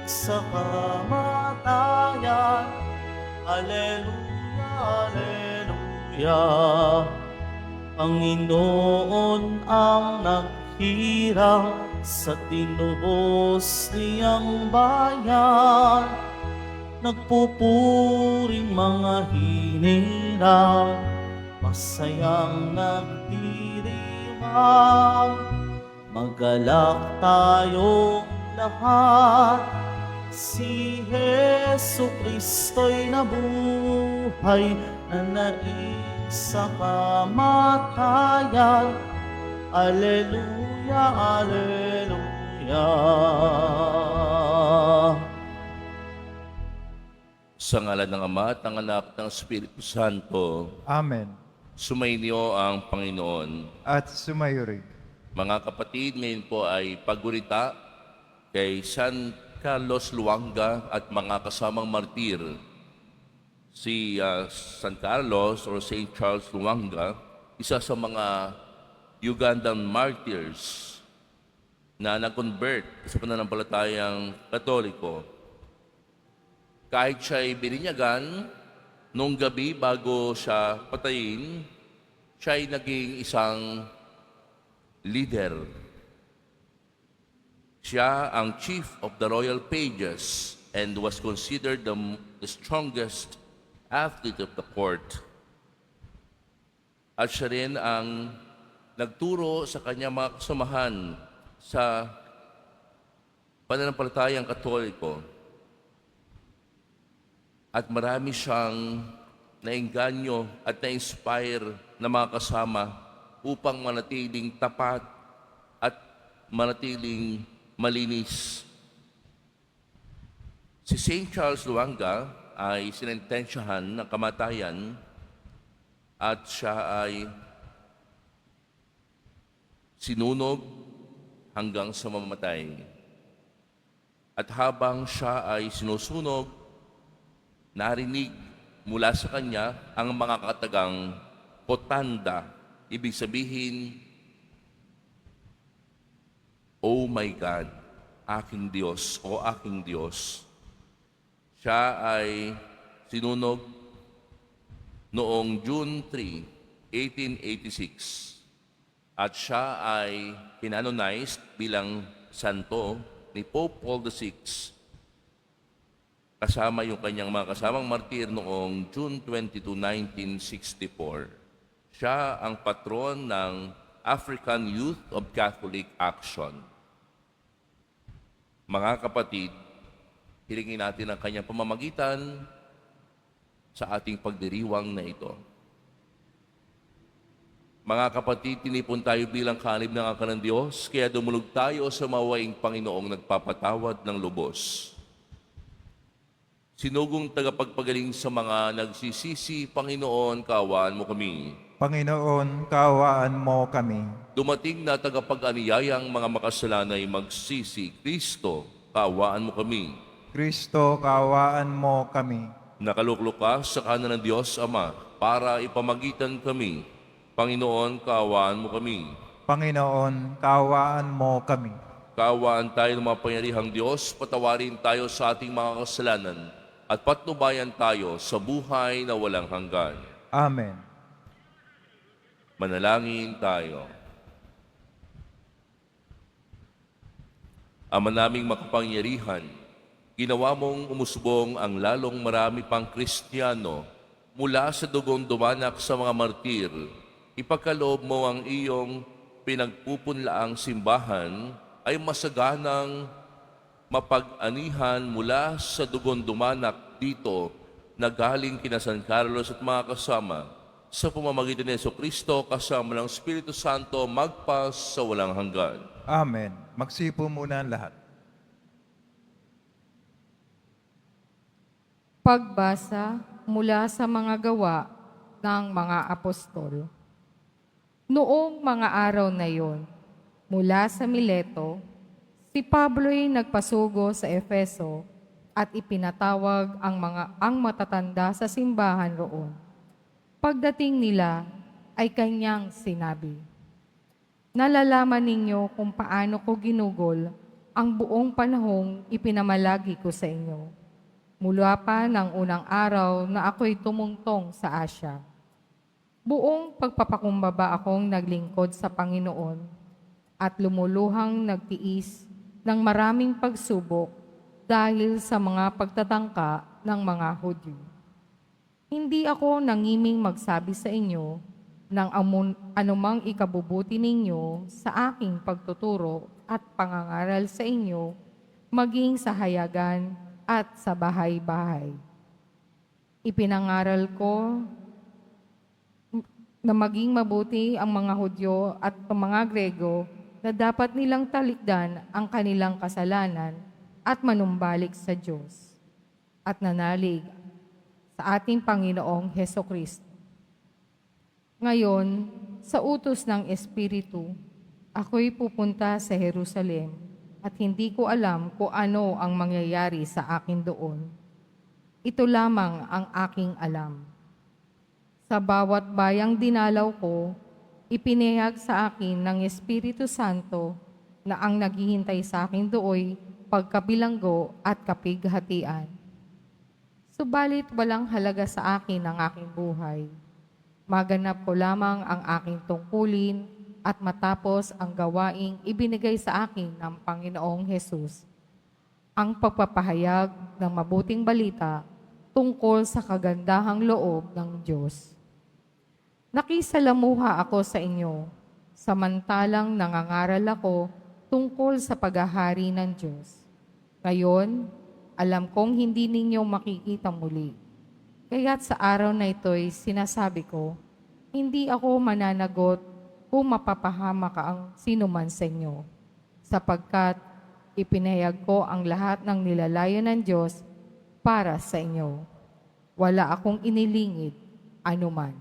sa kamatayan. Alleluia, Alleluia. Panginoon ang naghirang sa tinubos niyang bayan. Nagpupuring mga hinirang, masayang nagdiriwang. Magalak tayong lahat, si Hesu Kristo'y nabuhay, nanaig sa kamatayan. Alleluia, Alleluia. Sa ngalan ng Ama at ng Anak at ng Espiritu Santo, Amen. sumainyo ang Panginoon. At sumayo rin. Mga kapatid, ngayon po ay pagurita kay San Carlos Luanga at mga kasamang martir. Si San Carlos or Saint Charles Luanga, isa sa mga Ugandan martyrs na nag-convert sa pananampalatayang Katoliko. Kahit siya ay bininyagan, nung gabi bago siya patayin, siya ay naging isang leader. Siya ang chief of the Royal Pages and was considered the strongest athlete of the court. At siya rin ang nagturo sa kanyang mga kasamahan sa pananampalatayang Katoliko. At marami siyang naengganyo at na-inspire na mga kasama upang manatiling tapat at manatiling malinis. Si St. Charles Luanga ay sinentensyahan ng kamatayan at siya ay sinunog hanggang sa mamamatay. At habang siya ay sinusunog, narinig mula sa kanya ang mga katagang potanda. Ibig sabihin, "Oh my God, aking Diyos o aking Diyos." Siya ay sinunog noong June 3, 1886. At siya ay canonized bilang santo ni Pope Paul VI. Kasama yung kanyang mga kasamang martir noong June 22, 1964. Siya ang patron ng African Youth of Catholic Action. Mga kapatid, hilingin natin ang kanyang pamamagitan sa ating pagdiriwang na ito. Mga kapatid, tinipon tayo bilang kalib ng angkan ng Diyos, kaya dumulog tayo sa mawaing Panginoong nagpapatawad ng lubos. Sinugong tagapagpagaling sa mga nagsisisi, Panginoon, kaawaan mo kami. Panginoon, kaawaan mo kami. Dumating na tagapag-aniyayang mga makasalanay magsisi, Kristo, kaawaan mo kami. Kristo, kaawaan mo kami. Nakaluklok ka sa kanan ng Diyos Ama para ipamagitan kami. Panginoon, kaawaan mo kami. Panginoon, kaawaan mo kami. Kaawaan tayo ng mapangyarihang Diyos, patawarin tayo sa ating mga kasalanan at patnubayan tayo sa buhay na walang hanggan. Amen. Manalangin tayo. Ama naming makapangyarihan, ginawa mong umusbong ang lalong marami pang Kristiyano mula sa dugong dumanak sa mga martir. Ipagkaloob mo ang iyong pinagpupunlaang simbahan ay masaganang mapag-anihan mula sa dugon dumanak dito na galing kina San Carlos at mga kasama sa pamamagitan ni Jesucristo kasama ng Espiritu Santo magpas sa walang hanggan. Amen. Magsipo muna ang lahat. Pagbasa mula sa mga gawa ng mga apostol. Noong mga araw na iyon, mula sa Mileto, si Pablo'y nagpasugo sa Efeso at ipinatawag ang matatanda sa simbahan roon. Pagdating nila ay kanyang sinabi, "Nalalaman ninyo kung paano ko ginugol ang buong panahong ipinamalagi ko sa inyo. Mula pa ng unang araw na ako'y tumungtong sa Asya. Buong pagpapakumbaba akong naglingkod sa Panginoon at lumuluhang nagtiis ng maraming pagsubok dahil sa mga pagtatangka ng mga Hudyo. Hindi ako nangiming magsabi sa inyo ng anumang ikabubuti ninyo sa aking pagtuturo at pangangaral sa inyo, maging sa hayagan at sa bahay-bahay. Ipinangaral ko na maging mabuti ang mga Hudyo at ang mga Grego na dapat nilang talikdan ang kanilang kasalanan at manumbalik sa Diyos at nanalig sa ating Panginoong Hesukristo. Ngayon, sa utos ng Espiritu, ako'y pupunta sa Jerusalem at hindi ko alam kung ano ang mangyayari sa akin doon. Ito lamang ang aking alam. Sa bawat bayang dinalaw ko, ipinahayag sa akin ng Espiritu Santo na ang naghihintay sa akin dooy pagkabilanggo at kapighatian. Subalit walang halaga sa akin ang aking buhay. Maganap ko lamang ang aking tungkulin at matapos ang gawaing ibinigay sa akin ng Panginoong Hesus, ang pagpapahayag ng mabuting balita tungkol sa kagandahang loob ng Diyos. Nakisalamuha ako sa inyo, samantalang nangangaral ako tungkol sa paghahari ng Diyos. Ngayon, alam kong hindi ninyo makikita muli. Kaya't sa araw na ito'y sinasabi ko, hindi ako mananagot kung mapapahamak ang sinuman sa inyo, sapagkat ipinahayag ko ang lahat ng nilalayo ng Diyos para sa inyo. Wala akong inilingid anuman.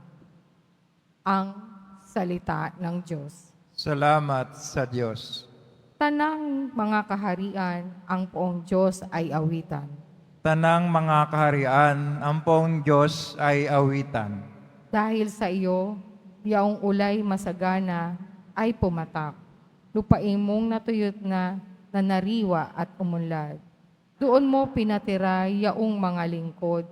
Ang salita ng Diyos. Salamat sa Diyos. Tanang mga kaharian, ang poong Diyos ay awitan. Tanang mga kaharian, ang poong Diyos ay awitan. Dahil sa iyo, yaong ulay masagana ay pumatak. Lupain mong natuyot na nanariwa at umunlad. Doon mo pinatira yaong mga lingkod.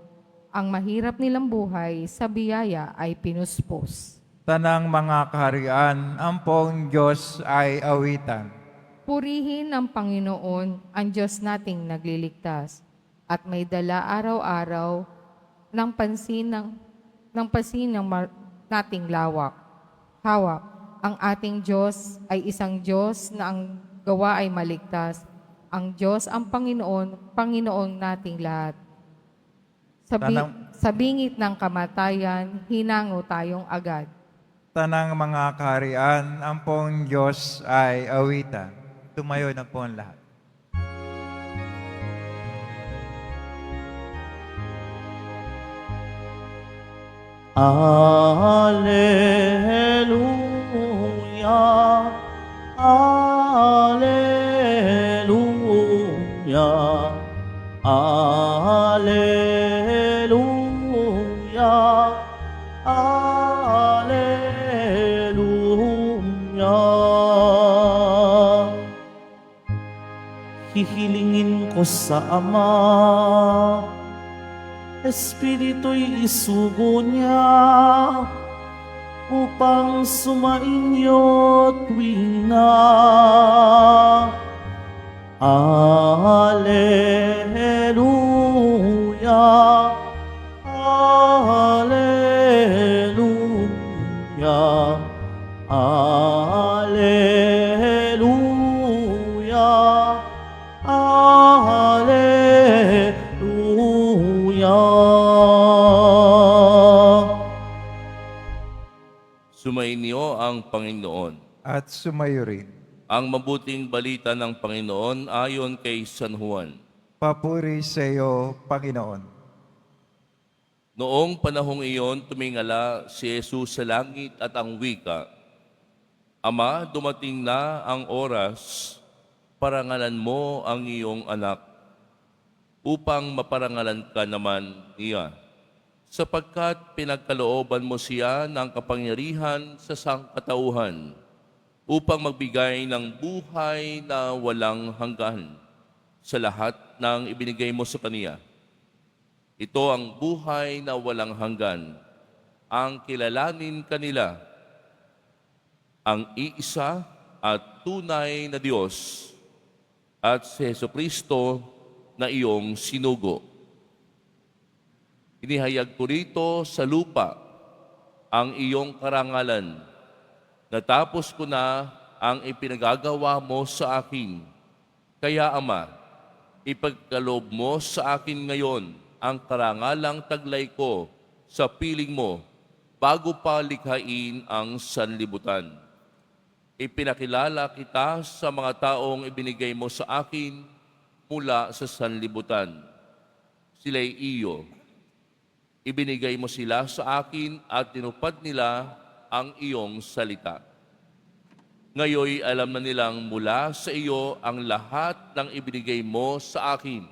Ang mahirap nilang buhay sa biyaya ay pinuspos. Tanang mga kaharian, ang poong Diyos ay awitan. Purihin ng Panginoon ang Diyos nating nagliligtas at may dala araw-araw ng pansin ng nating hawak. Ang ating Diyos ay isang Diyos na ang gawa ay maligtas. Ang Diyos ang Panginoon, Panginoon nating lahat. Sa bingit ng kamatayan, hinango tayong agad. Tanang mga kaharian, ang poong Diyos ay awitan. Tumayo na po ang lahat. Alleluia, Alleluia, Alleluia, Alleluia. Hihilingin ko sa Ama, Espiritu'y isugo niya upang sumainyo tuwina. Alleluia, Alleluia, Alleluia, Alleluia. Sumainyo ang Panginoon. At sumayo rin. Ang mabuting balita ng Panginoon ayon kay San Juan. Papuri sa iyo, Panginoon. Noong panahong iyon, tumingala si Jesus sa langit at ang wika, Ama, dumating na ang oras, parangalan mo ang iyong anak, upang maparangalan ka naman niya, sapagkat pinagkalooban mo siya ng kapangyarihan sa sangkatauhan, upang magbigay ng buhay na walang hanggan sa lahat ng ibinigay mo sa Kaniya. Ito ang buhay na walang hanggan, ang kilalanin kanila, ang iisa at tunay na Diyos at si Jesucristo na iyong sinugo. Inihayag ko rito sa lupa ang iyong karangalan. Natapos ko na ang ipinagagawa mo sa akin. Kaya Ama, ipagkaloob mo sa akin ngayon ang karangalang taglay ko sa piling mo bago pa likhain ang sanlibutan. Ipinakilala kita sa mga taong ibinigay mo sa akin mula sa sanlibutan. Sila'y iyo. Ibinigay mo sila sa akin at tinupad nila ang iyong salita. Ngayoy alam na nilang mula sa iyo ang lahat ng ibinigay mo sa akin,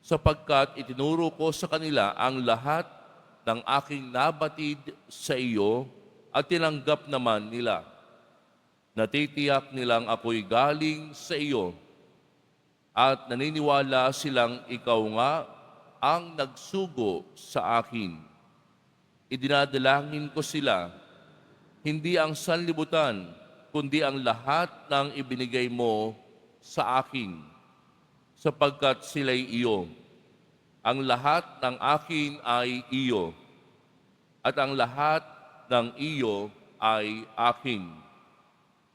sapagkat itinuro ko sa kanila ang lahat ng aking nabatid sa iyo at tinanggap naman nila. Natitiyak nilang ako'y galing sa iyo at naniniwala silang ikaw nga ang nagsugo sa akin. Idinadalangin ko sila, hindi ang sanlibutan, kundi ang lahat ng ibinigay mo sa akin, sapagkat sila'y iyo. Ang lahat ng akin ay iyo, at ang lahat ng iyo ay akin.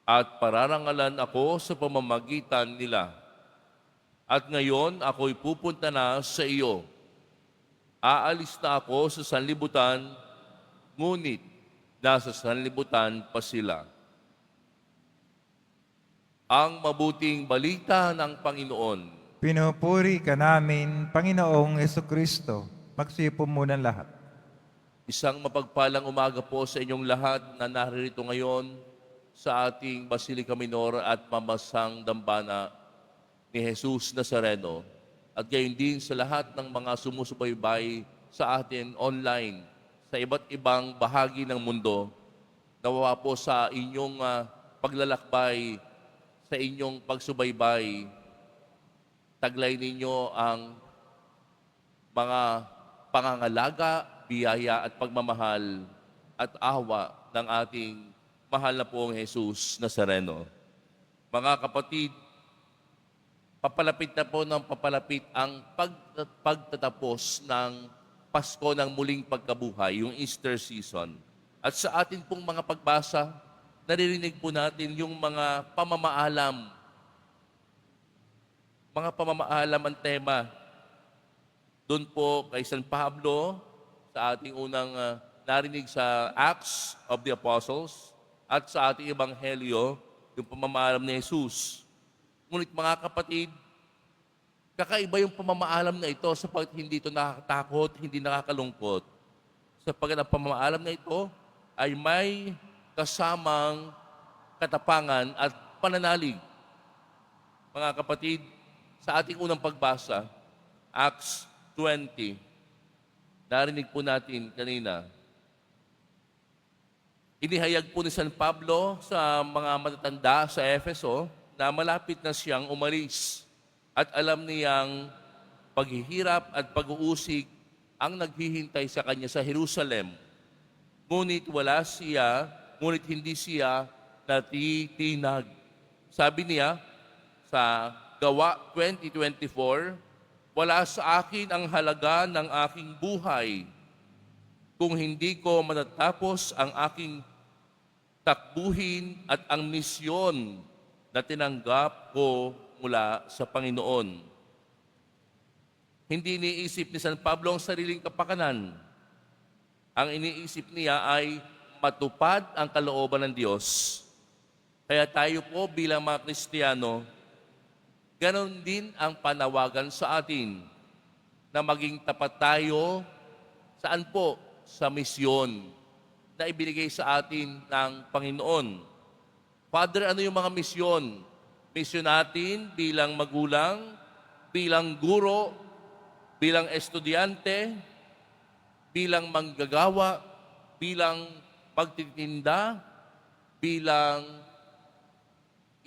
At pararangalan ako sa pamamagitan nila. At ngayon ako'y pupunta na sa iyo. Aalis na ako sa sanlibutan, ngunit nasa sanlibutan pa sila. Ang mabuting balita ng Panginoon. Pinupuri ka namin, Panginoong Jesucristo. Magsipo muna lahat. Isang mapagpalang umaga po sa inyong lahat na naririto ngayon sa ating Basilica Minor at Mamasang Dambana ni Jesus Nazareno. At gayon din sa lahat ng mga sumusubaybay sa atin online sa iba't ibang bahagi ng mundo. Nawawa po sa inyong paglalakbay, sa inyong pagsubaybay. Taglay ninyo ang mga pangangalaga, biyaya at pagmamahal at awa ng ating mahal na poong Jesus Nazareno. Mga kapatid, papalapit na po ng papalapit ang pagtatapos ng Pasko ng muling pagkabuhay, yung Easter season. At sa atin pong mga pagbasa, naririnig po natin yung mga pamamaalam. Mga pamamaalam ang tema. Doon po kay San Pablo, sa ating unang narinig sa Acts of the Apostles, at sa ating Ebanghelyo, yung pamamaalam ni Jesus. Ngunit mga kapatid, kakaiba yung pamamaalam na ito sapagkat hindi ito nakakatakot, hindi nakakalungkot. Sapagkat ang pamamaalam na ito ay may kasamang katapangan at pananalig. Mga kapatid, sa ating unang pagbasa, Acts 20, narinig po natin kanina, inihayag po ni San Pablo sa mga matatanda sa Efeso na malapit na siyang umalis at alam niyang paghihirap at pag-uusig ang naghihintay sa kanya sa Jerusalem. Ngunit hindi siya natitinag. Sabi niya sa Gawa 20:24, wala sa akin ang halaga ng aking buhay kung hindi ko matatapos ang aking takbuhin at ang misyon na tinanggap ko mula sa Panginoon. Hindi iniisip ni San Pablo ang sariling kapakanan. Ang iniisip niya ay matupad ang kalooban ng Diyos. Kaya tayo po bilang mga Kristiyano, ganon din ang panawagan sa atin na maging tapat tayo saan po? Sa misyon na ibinigay sa atin ng Panginoon. Father, ano yung mga misyon? Misyon natin bilang magulang, bilang guro, bilang estudyante, bilang manggagawa, bilang pagtitinda, bilang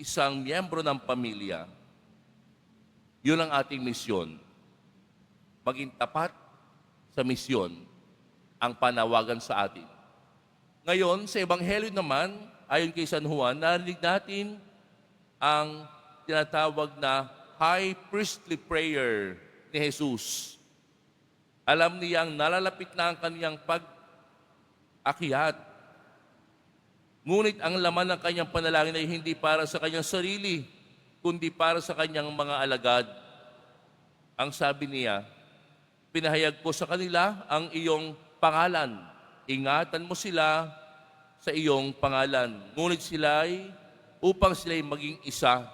isang miyembro ng pamilya. Yun ang ating misyon. Maging tapat sa misyon ang panawagan sa atin. Ngayon, sa Ebanghelyo naman, ayon kay San Juan, narinig natin ang tinatawag na high priestly prayer ni Jesus. Alam niyang nalalapit na ang kaniyang pag-akyat. Ngunit ang laman ng kanyang panalangin ay hindi para sa kanyang sarili, kundi para sa kanyang mga alagad. Ang sabi niya, pinahayag ko sa kanila ang iyong pangalan. Ingatan mo sila sa iyong pangalan. Ngunit upang sila'y maging isa,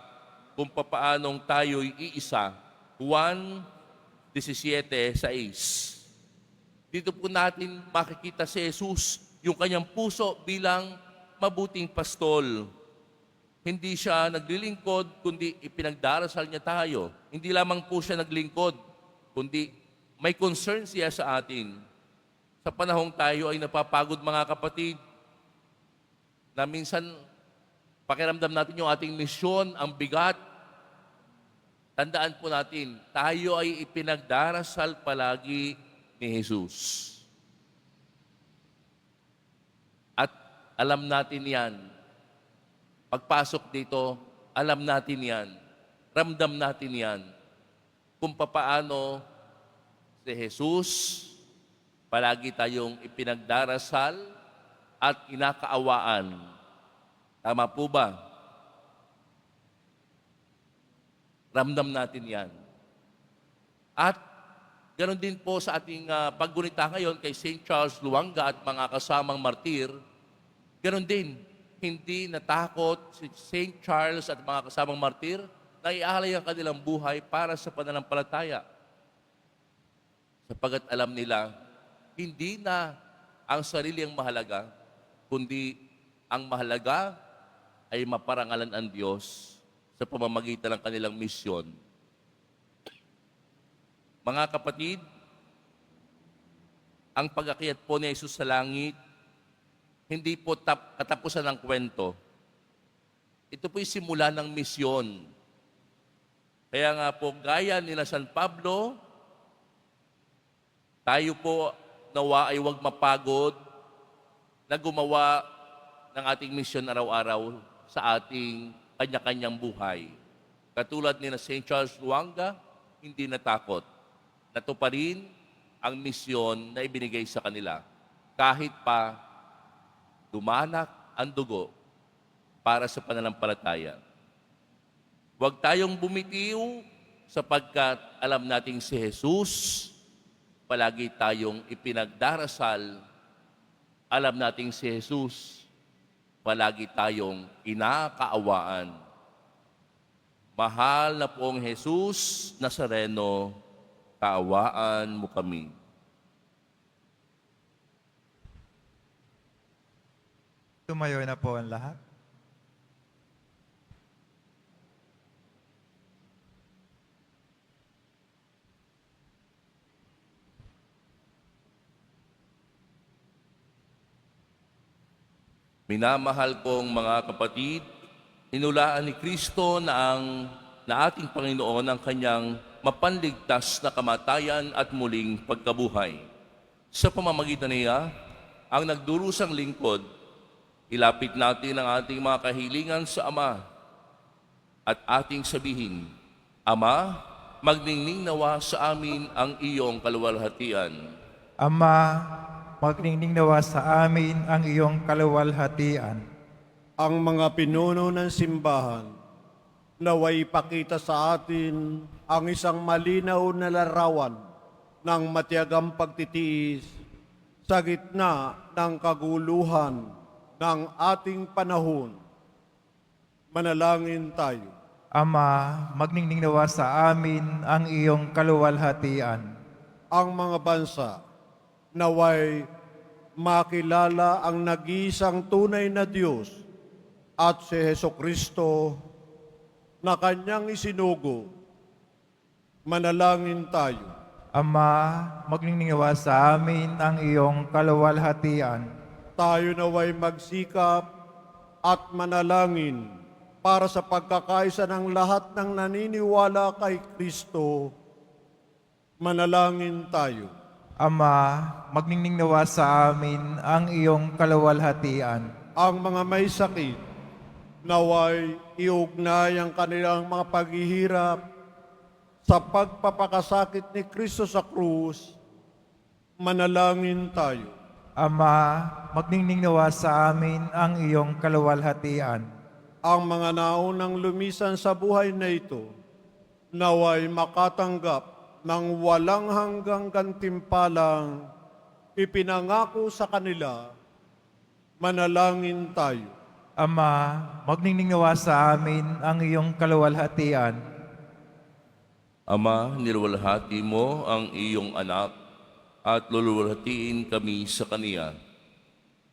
kung papaanong tayo'y iisa. Juan 17:6. Dito po natin makikita si Jesus, yung kanyang puso bilang mabuting pastol. Hindi siya naglilingkod, kundi ipinagdarasal niya tayo. Hindi lamang po siya naglingkod, kundi may concern siya sa atin. Sa panahong tayo ay napapagod, mga kapatid, na minsan pakiramdam natin yung ating misyon, ang bigat. Tandaan po natin, tayo ay ipinagdarasal palagi ni Jesus. At alam natin yan. Pagpasok dito, alam natin yan. Ramdam natin yan. Kung papaano si Jesus, palagi tayong ipinagdarasal at kinakaawaan. Tama po ba? Ramdam natin yan. At ganoon din po sa ating paggunita ngayon kay St. Charles Luanga at mga kasamang martir, ganoon din, hindi natakot si St. Charles at mga kasamang martir na iaalay ang kanilang buhay para sa pananampalataya. Sapagat alam nila, hindi na ang sarili ang mahalaga, kundi ang mahalaga ay maparangalan ang Diyos sa pamamagitan ng kanilang misyon. Mga kapatid, ang pag-akyat po ni Jesus sa langit, hindi po katapusan ng kwento. Ito po'y simula ng misyon. Kaya nga po, gaya nila San Pablo, tayo po nawa ay huwag mapagod na gumawa ng ating misyon araw-araw sa ating kanya-kanyang buhay. Katulad ni na St. Charles Luanga, hindi natakot. Natuparin ang misyon na ibinigay sa kanila. Kahit pa dumanak ang dugo para sa pananampalataya. Huwag tayong bumitiw sapagkat alam nating si Jesus, palagi tayong ipinagdarasal. Alam nating si Jesus, palagi tayong kinakaawaan. Mahal na pong Jesus Nazareno, kaawaan mo kami. Tumayo na po ang lahat. Minamahal kong mga kapatid, inulaan ni Kristo na ating Panginoon ang kanyang mapanligtas na kamatayan at muling pagkabuhay. Sa pamamagitan niya, ang nagdurusang lingkod, ilapit natin ang ating mga kahilingan sa Ama at ating sabihin, Ama, magningning nawa sa amin ang iyong kaluwalhatian. Ama, magningning nawa sa amin ang iyong kaluwalhatian. Ang mga pinuno ng simbahan, naway ipakita sa atin ang isang malinaw na larawan ng matiyagang pagtitiis sa gitna ng kaguluhan ng ating panahon. Manalangin tayo. Ama, magningning nawa sa amin ang iyong kaluwalhatian. Ang mga bansa, naway makilala ang nag-iisang tunay na Diyos at si Hesukristo na kanyang isinugo. Manalangin tayo. Ama, magningning nawa sa amin ang iyong kaluwalhatian. Tayo naway magsikap at manalangin para sa pagkakaisa ng lahat ng naniniwala kay Kristo, manalangin tayo. Ama, magningning nawa sa amin ang iyong kaluwalhatian. Ang mga may sakit, naway iugnay ang kanilang mga paghihirap sa pagpapakasakit ni Kristo sa krus, manalangin tayo. Ama, magningning nawa sa amin ang iyong kaluwalhatian. Ang mga naunang lumisan sa buhay na ito, naway makatanggap ng walang hanggang gantimpalang ipinangako sa kanila, manalangin tayo. Ama, magningning nawa sa amin ang iyong kaluwalhatian. Ama, niluwalhati mo ang iyong anak at luluwalhatiin kami sa kaniya.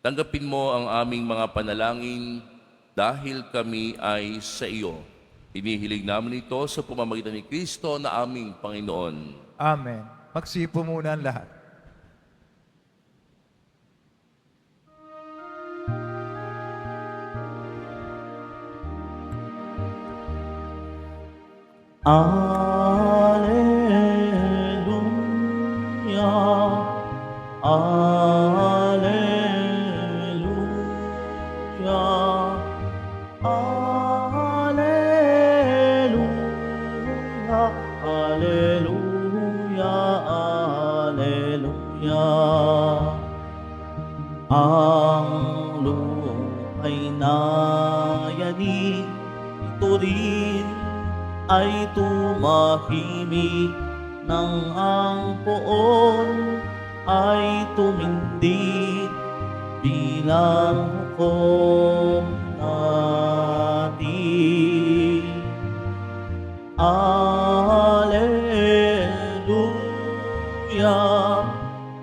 Tanggapin mo ang aming mga panalangin dahil kami ay sa iyo. Inihiling namin ito sa pamamagitan ni Kristo na aming Panginoon. Amen. Magsipo muna ang lahat. Alleluia, Alleluia, Alleluia, Alleluia, Alleluia. Ang lupa'y nayani, ito rin ay tumahimik, nang ang poon ay tumindig bilang hukom natin. Alleluia,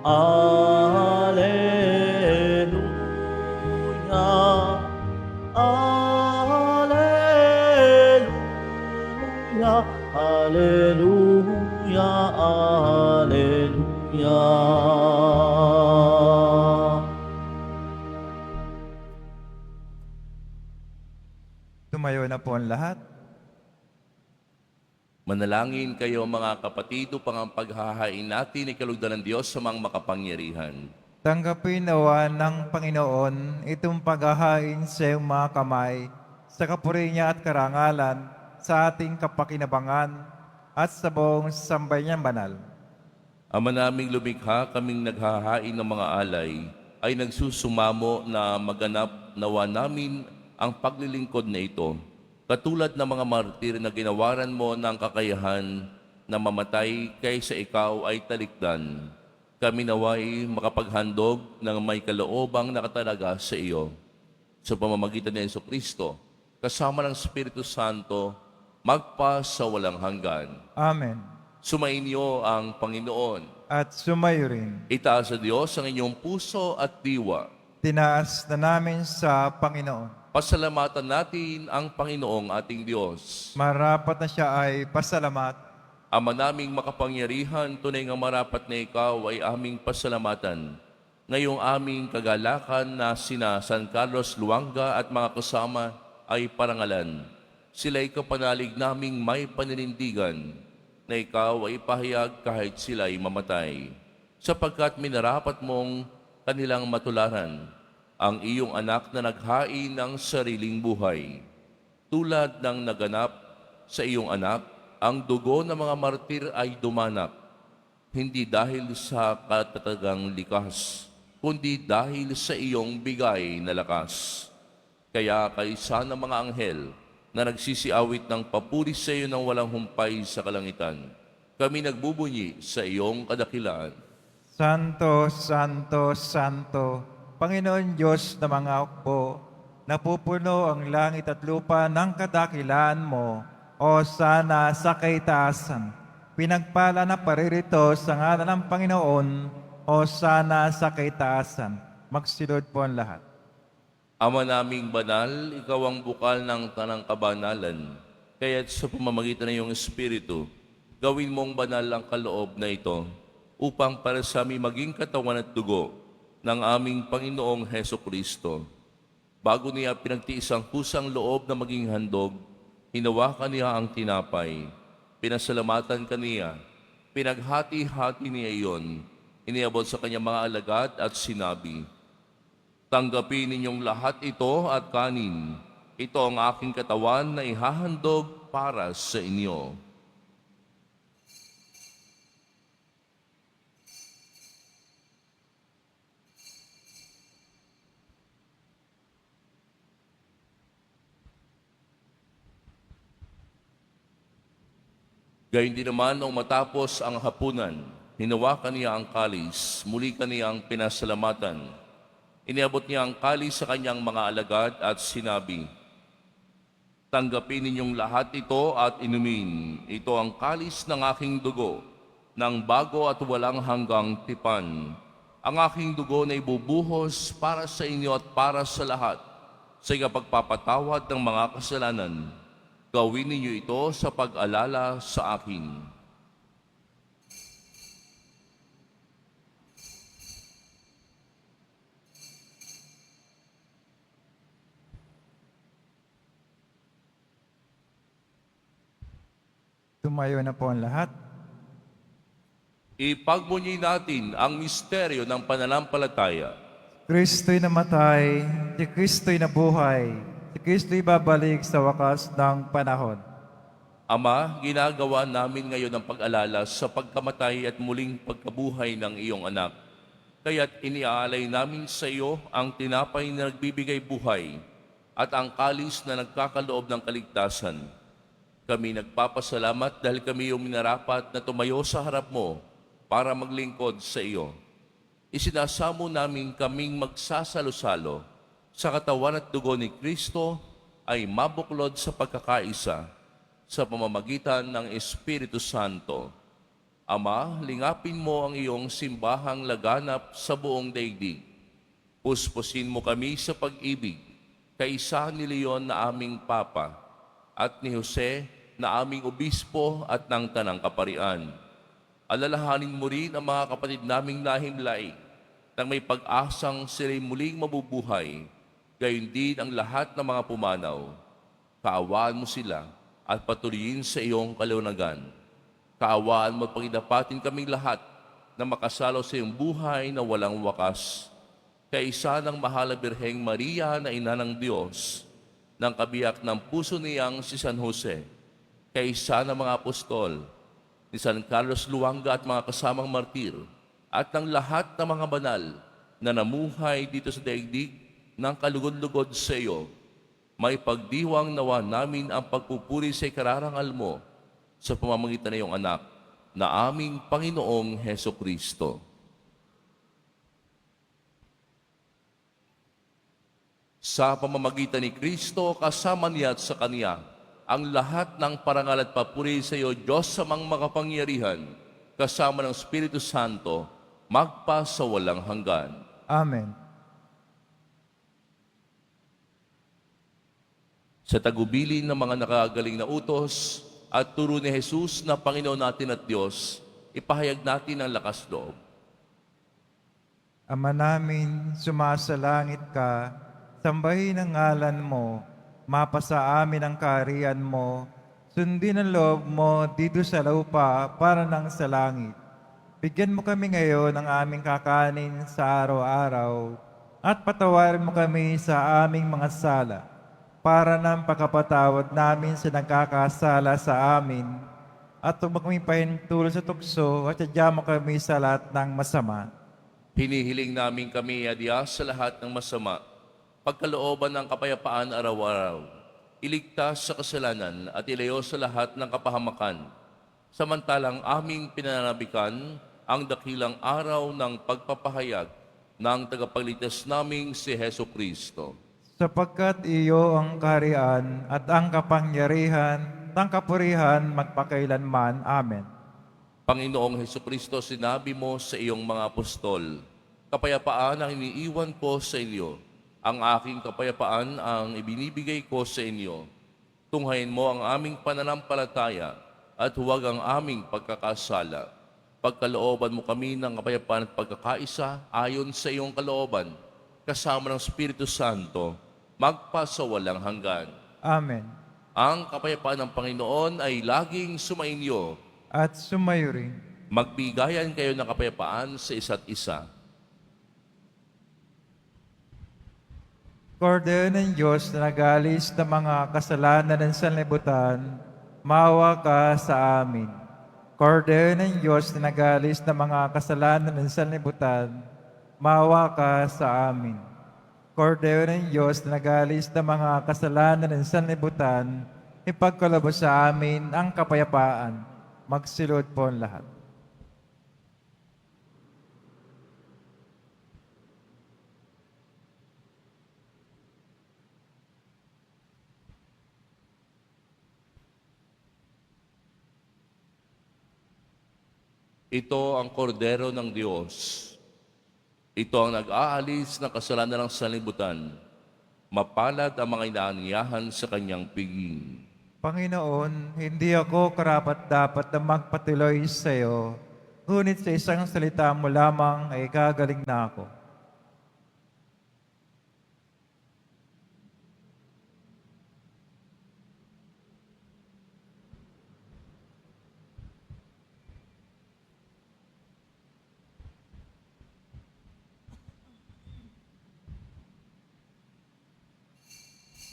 Alleluia, Alleluia, Alleluia, Alleluia. Tumayo na po ang lahat. Manalangin kayo mga kapatid upang ang paghahain natin ikalugdan ng Diyos sa mga makapangyarihan. Tanggapin nawa ng Panginoon itong paghahain sa iyong mga kamay, sa kapuri niya at karangalan, sa ating kapakinabangan at sa buong sambayanang banal. Ama naming lumikha, kaming naghahain ng mga alay, ay nagsusumamo na maganap nawa namin ang paglilingkod na ito. Katulad ng mga martir na ginawaran mo ng kakayahan na mamatay kaysa ikaw ay talikdan, kami naway makapaghandog ng may kaloobang nakatalaga sa iyo. Sa pamamagitan ni Jesucristo, kasama ng Espiritu Santo, magpa sa walang hanggan. Amen. Sumainyo ang Panginoon. At sumayo rin. Itaas sa Diyos ang inyong puso at diwa. Tinaas na namin sa Panginoon. Pasalamatan natin ang Panginoong ating Diyos. Marapat na siya ay pasalamat. Ama naming makapangyarihan, tunay nga marapat na ikaw ay aming pasalamatan. Ngayong aming kagalakan na sina San Carlos Luanga at mga kasama ay parangalan. Sila'y kapanalig naming may paninindigan na ikaw ay pahayag kahit sila'y mamatay. Sapagkat minarapat mong kanilang matularan ang iyong anak na naghain ng sariling buhay. Tulad ng naganap sa iyong anak, ang dugo ng mga martir ay dumanak, hindi dahil sa katatagang likas, kundi dahil sa iyong bigay na lakas. Kaya kaysa ng mga anghel na nagsisiawit ng papuri sa iyo ng walang humpay sa kalangitan, kami nagbubunyi sa iyong kadakilaan. Santo, Santo, Santo, Panginoon Diyos na mga hukbo, napupuno ang langit at lupa ng kadakilaan mo, o sana sa kaitaasan. Pinagpala na paririto sa ngalan ng Panginoon, o sana sa kaitaasan. Magsilod po ang lahat. Ama naming banal, ikaw ang bukal ng tanang kabanalan. Kaya't sa pamamagitan ng iyong Espiritu, gawin mong banal ang kaloob na ito, upang para sa aming maging katawan at dugo ng aming Panginoong Heso Kristo. Bago niya pinagtiis ang kusang loob na maging handog, hinawakan niya ang tinapay, pinasalamatan kaniya, pinaghati-hati niya iyon, iniabot sa kanyang mga alagad at sinabi, "Tanggapin ninyong lahat ito at kanin. Ito ang aking katawan na ihahandog para sa inyo." Gayun din naman nung matapos ang hapunan, hinawakan niya ang kalis, muli kaniyang pinasalamatan. Iniabot niya ang kalis sa kanyang mga alagad at sinabi, "Tanggapin ninyong lahat ito at inumin. Ito ang kalis ng aking dugo, ng bago at walang hanggang tipan. Ang aking dugo na ibubuhos para sa inyo at para sa lahat, sa pagpapatawad ng mga kasalanan. Gawin ninyo ito sa pag-alala sa akin." Tumayo na po ang lahat. Ipagmuni natin ang misteryo ng pananampalataya. Kristo'y namatay, si Kristo'y nabuhay, si Kristo'y babalik sa wakas ng panahon. Ama, ginagawa namin ngayon ang pag-alala sa pagkamatay at muling pagkabuhay ng iyong anak. Kaya't iniaalay namin sa iyo ang tinapay na nagbibigay buhay at ang kalis na nagkakaloob ng kaligtasan. Kami nagpapasalamat dahil kami yung minarapat na tumayo sa harap mo para maglingkod sa iyo. Isinasamo namin kaming magsasalo-salo sa katawan at dugo ni Kristo ay mabuklod sa pagkakaisa sa pamamagitan ng Espiritu Santo. Ama, lingapin mo ang iyong simbahang laganap sa buong daigdig. Puspusin mo kami sa pag-ibig, kaisa ni Leon na aming Papa, at ni Jose na aming Obispo at ng Tanang Kaparian. Alalahanin mo rin ang mga kapatid naming nahimlay nang may pag-asang sila'y muling mabubuhay, gayon din ang lahat ng mga pumanaw. Kaawaan mo sila at patuloyin sa iyong kalunagan. Kaawaan mo at pagdapatin kaming lahat na makasalo sa iyong buhay na walang wakas. Kaisa ng mahal na Birheng Maria na Ina ng Diyos, ng kabiyak ng puso niyang si San Jose, kaisa ng mga apostol, ni San Carlos Luanga at mga kasamang martir, at ng lahat ng mga banal na namuhay dito sa daigdig ng kalugod-lugod sa iyo, may pagdiwang nawa namin ang pagpupuri sa ikararangal mo sa pamamagitan ng iyong anak na aming Panginoong Heso Kristo. Sa pamamagitan ni Kristo, kasama niya at sa Kanya, ang lahat ng parangal at papuri sa iyo, Diyos sa mga makapangyarihan, kasama ng Espiritu Santo, magpa sa walang hanggan. Amen. Sa tagubilin ng mga nakagaling na utos at turo ni Jesus na Panginoon natin at Diyos, ipahayag natin ang lakas loob. Ama namin, sumasalangit ka, sambahin ang ngalan mo, mapasa amin ang kaharian mo, sundin ang loob mo dito sa lupa para nang sa langit. Bigyan mo kami ngayon ng aming kakanin sa araw-araw at patawarin mo kami sa aming mga sala para ng pagkapatawad namin sa nagkakasala sa amin at huwag kami pahintulot sa tukso at sadya mo kami sa lahat ng masama. Hinihiling namin kami adya sa lahat ng masama, pagkalooban ng kapayapaan araw-araw, iligtas sa kasalanan at ilayo sa lahat ng kapahamakan, samantalang aming pinananabikan ang dakilang araw ng pagpapahayag ng tagapagligtas naming si Heso Kristo. Sapagkat iyo ang kaharian at ang kapangyarihan at ang kapurihan magpakailanman. Amen. Panginoong Heso Kristo, sinabi mo sa iyong mga apostol, kapayapaan ang iniiwan ko sa inyo, ang aking kapayapaan ang ibinibigay ko sa inyo. Tunghayin mo ang aming pananampalataya at huwag ang aming pagkakasala. Pagkalooban mo kami ng kapayapaan at pagkakaisa ayon sa iyong kalooban, kasama ng Espiritu Santo, magpasawalang hanggan. Amen. Ang kapayapaan ng Panginoon ay laging sumainyo. At sumayo rin. Magbigayan kayo ng kapayapaan sa isa't isa. Kordero ng Diyos na nagalis ng mga kasalanan ng sanlibutan, maawa ka sa amin. Kordero ng Diyos na nagalis ng mga kasalanan ng sanlibutan, maawa ka sa amin. Kordero ng Diyos na nagalis ng mga kasalanan ng sanlibutan, ipagkaloob sa amin ang kapayapaan. Magsilod po ang lahat. Ito ang kordero ng Diyos. Ito ang nag-aalis ng kasalanan ng sanlibutan. Mapalad ang mga inaanyahan sa kanyang piging. Panginoon, hindi ako karapat-dapat na magpatuloy sa iyo, ngunit sa isang salita mo lamang ay gagaling na ako.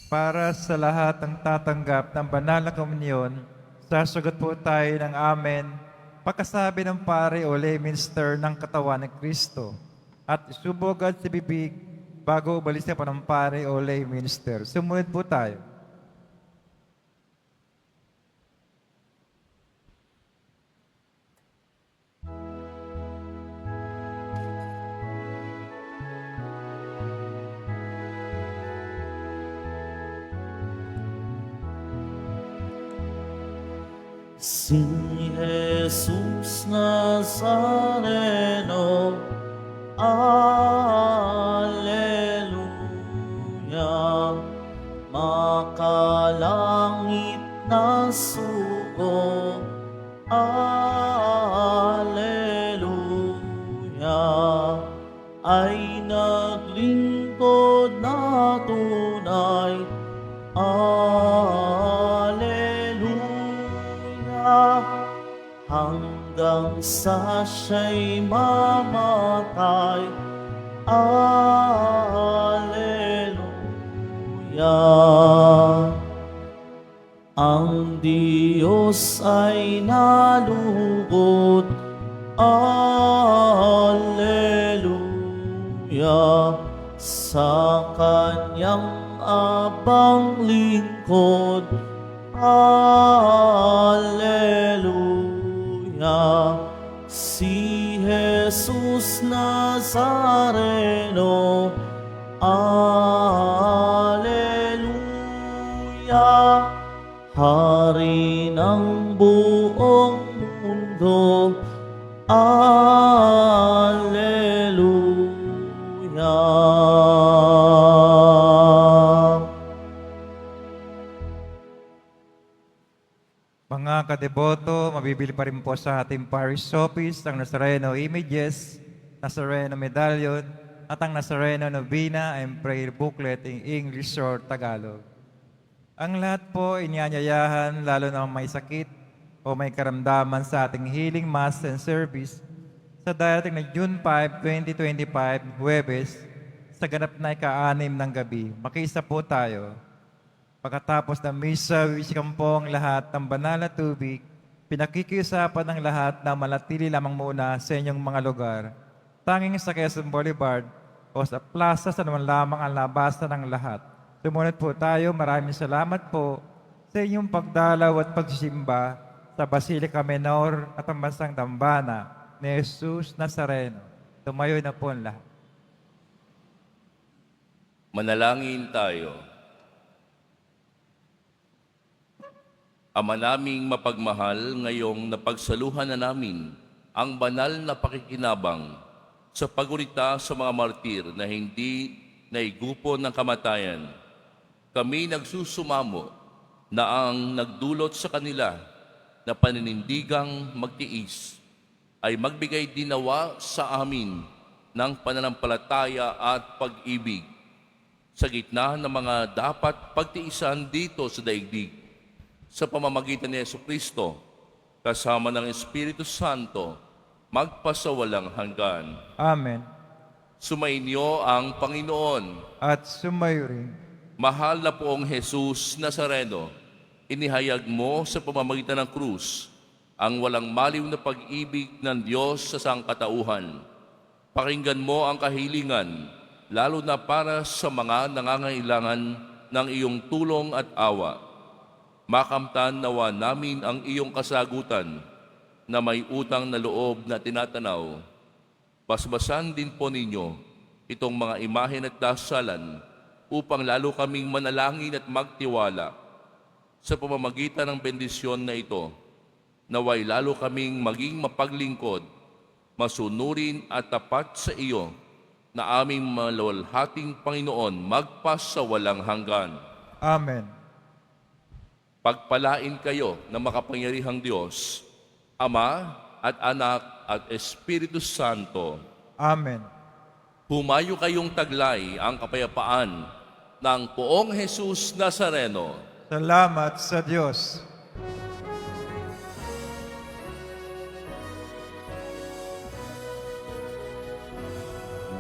Para sa lahat ng tatanggap ng banal na komunyon, sasagot po tayo ng Amen, pagkasabi ng pare o lay minister ng katawan ng Kristo, at isubog at sa bibig bago ubalis pa ng pare o lay minister. Sumunod po tayo. Si Jesus Nazareno, Alleluia. Makalangit na sugo, Alleluia. Ay naglingkod na tunay, hanggang sa siya'y mamatay. Alleluia. Ang Diyos ay nalugod. Alleluia. Sa kanyang abang lingkod. Alleluia. Si Jesus Nazareno, Alleluia. Hari ng buong mundo, Alleluia. Mga kadeboto, mabibili pa rin po sa ating parish office ang Nazareno Images, Nazareno Medallion, at ang Nazareno Novena and Prayer Booklet in English or Tagalog. Ang lahat po inyanyayahan, lalo na may sakit o may karamdaman sa ating healing mass and service sa darating na June 5, 2025, Huwebes, sa ganap na ika-6 ng gabi. Makiisa po tayo. Pagkatapos ng misa, wisikan po ang lahat ng banal na tubig, pinakikiusapan ng lahat na manatili lamang muna sa inyong mga lugar. Tanging sa Quezon Boulevard o sa plaza sa naman lamang ang labasan ng lahat. Sumunod po tayo. Maraming salamat po sa inyong pagdalaw at pagsisimba sa Basilica Menor at ang bansang dambana ni Jesus Nazareno. Tumayo na po ang lahat. Manalangin tayo. Ama naming mapagmahal, ngayong napagsaluhan na namin ang banal na pakikinabang sa pagurita sa mga martir na hindi naigupo ng kamatayan. Kami nagsusumamo na ang nagdulot sa kanila na paninindigang magtiis ay magbigay dinawa sa amin ng pananampalataya at pag-ibig. sa gitna ng mga dapat pagtiisan dito sa daigdig. Sa pamamagitan ni Jesucristo, kasama ng Espiritu Santo, magpasawalang hanggan. Amen. Sumainyo ang Panginoon. At sumayo rin. Mahal na poong Jesus Nazareno, inihayag mo sa pamamagitan ng krus ang walang maliw na pag-ibig ng Diyos sa sangkatauhan. Pakinggan mo ang kahilingan, lalo na para sa mga nangangailangan ng iyong tulong at awa. Makamtan nawa namin ang iyong kasagutan na may utang na loob na tinatanaw. Basbasan din po ninyo itong mga imahen at dasalan upang lalo kaming manalangin at magtiwala. Sa pamamagitan ng bendisyon na ito, naway lalo kaming maging mapaglingkod, masunurin at tapat sa iyo na aming maluwalhating Panginoon magpasawalang hanggan. Amen. Pagpalain kayo ng makapangyarihang Diyos, Ama at Anak at Espiritu Santo. Amen. Humayo kayong taglay ang kapayapaan ng poong Jesus Nazareno. Salamat sa Diyos.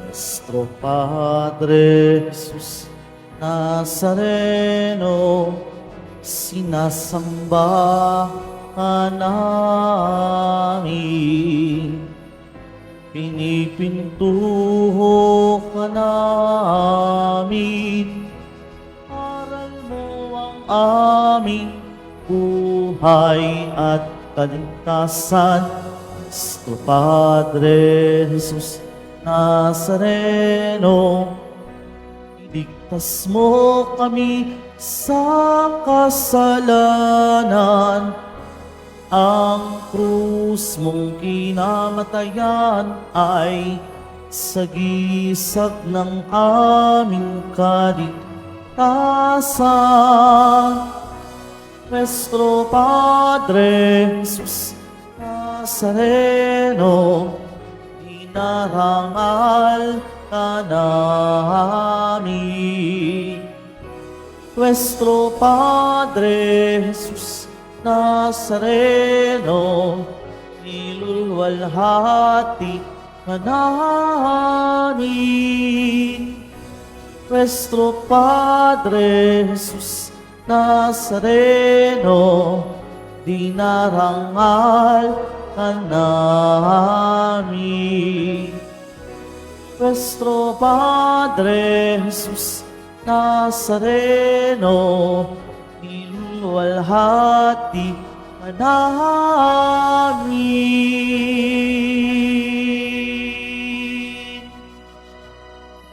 Nuestro Padre Jesus Nazareno, sinasamba ka namin, pinipintuho ka namin, aral mo ang aming buhay at kaligtasan. Nuestro Padre Jesus Nazareno, iligtas mo kami sa kasalanan. Ang krus mong kinamatayan ay sagisag ng aming kaligtasan. Nuestro Padre Jesus Nazareno, inarangal ka namin. Nuestro Padre Jesus Nazareno, niluluwalhati ka namin. Nuestro Padre Jesus Nazareno, dinarangal ka namin. Nuestro Padre Jesus Nazareno, niluluwalhati ka namin.